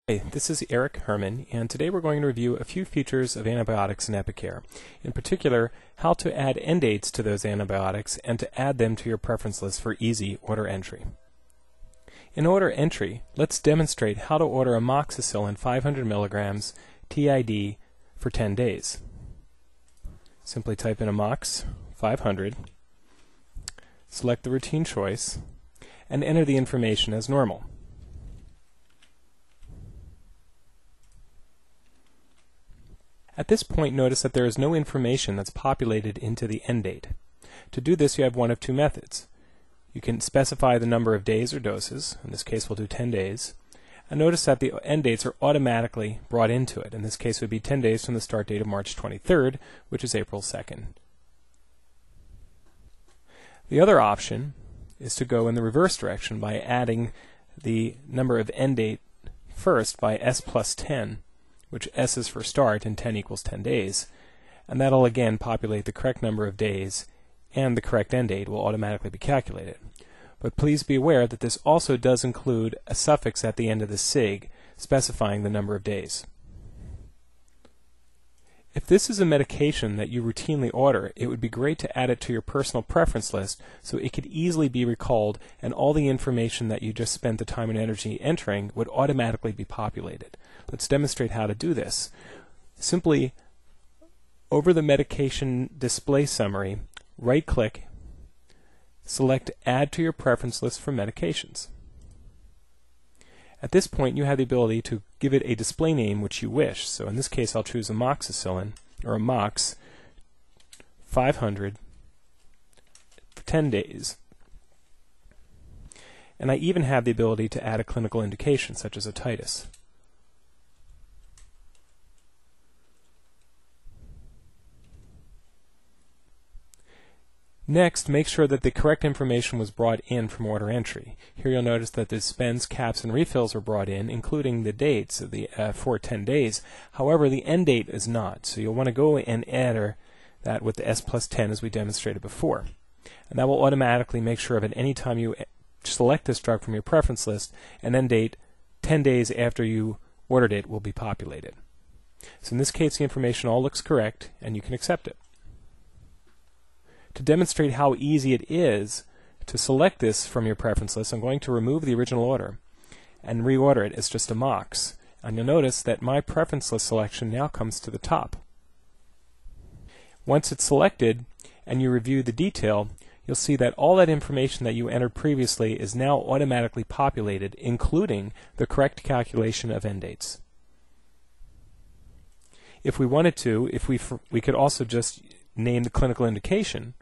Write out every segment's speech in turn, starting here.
Hey, this is Eric Herman, and today we're going to review a few features of antibiotics in Epicare. In particular, how to add end dates to those antibiotics and to add them to your preference list for easy order entry. In order entry, let's demonstrate how to order amoxicillin 500 milligrams TID for 10 days. Simply type in amox 500, select the routine choice, and enter the information as normal. At this point, notice that there is no information that's populated into the end date. To do this, you have one of two methods. You can specify the number of days or doses. In this case, we'll do 10 days. And notice that the end dates are automatically brought into it. In this case, it would be 10 days from the start date of March 23rd, which is April 2nd. The other option is to go in the reverse direction by adding the number of end date first by S plus 10. Which S is for start and 10 equals 10 days. And that'll again populate the correct number of days, and the correct end date will automatically be calculated. But please be aware that this also does include a suffix at the end of the SIG specifying the number of days. If this is a medication that you routinely order, it would be great to add it to your personal preference list so it could easily be recalled and all the information that you just spent the time and energy entering would automatically be populated. Let's demonstrate how to do this. Simply, over the medication display summary, right-click, select Add to your preference list for medications. At this point, you have the ability to give it a display name which you wish. So in this case, I'll choose amoxicillin, or amox 500 for 10 days. And I even have the ability to add a clinical indication, such as otitis. Next, make sure that the correct information was brought in from order entry. Here you'll notice that the dispense, caps, and refills are brought in, including the dates of the for 10 days. However, the end date is not, so you'll want to go and enter that with the S plus 10 as we demonstrated before. And that will automatically make sure that any time you select this drug from your preference list, an end date 10 days after you ordered it will be populated. So in this case, the information all looks correct, and you can accept it. To demonstrate how easy it is to select this from your preference list, I'm going to remove the original order and reorder it as just amox. And you'll notice that my preference list selection now comes to the top. Once it's selected and you review the detail, you'll see that all that information that you entered previously is now automatically populated, including the correct calculation of end dates. If we wanted to, we could also just name the clinical indication.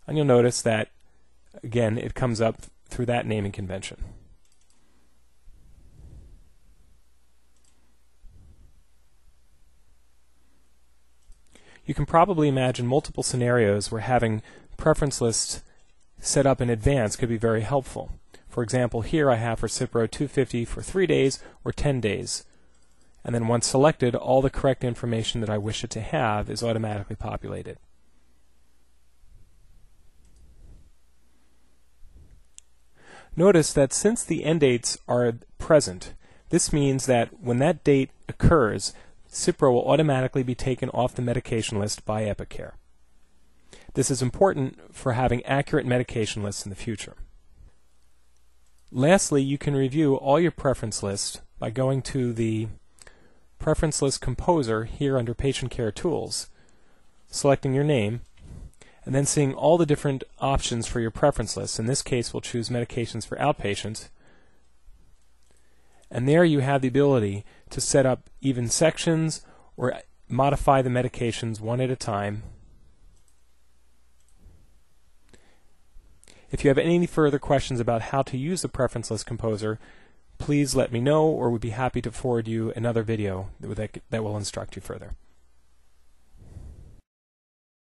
And you'll notice that, again, it comes up through that naming convention. You can probably imagine multiple scenarios where having preference lists set up in advance could be very helpful. For example, here I have for Cipro 250 for 3 days or 10 days. And then once selected, all the correct information that I wish it to have is automatically populated. Notice that since the end dates are present, this means that when that date occurs, Cipro will automatically be taken off the medication list by Epicare. This is important for having accurate medication lists in the future. Lastly, you can review all your preference lists by going to the Preference List Composer here under Patient Care Tools, selecting your name, and then seeing all the different options for your preference list. In this case, we'll choose medications for outpatient. And there you have the ability to set up even sections or modify the medications one at a time. If you have any further questions about how to use the Preference List Composer, please let me know, or we'd be happy to forward you another video that will instruct you further.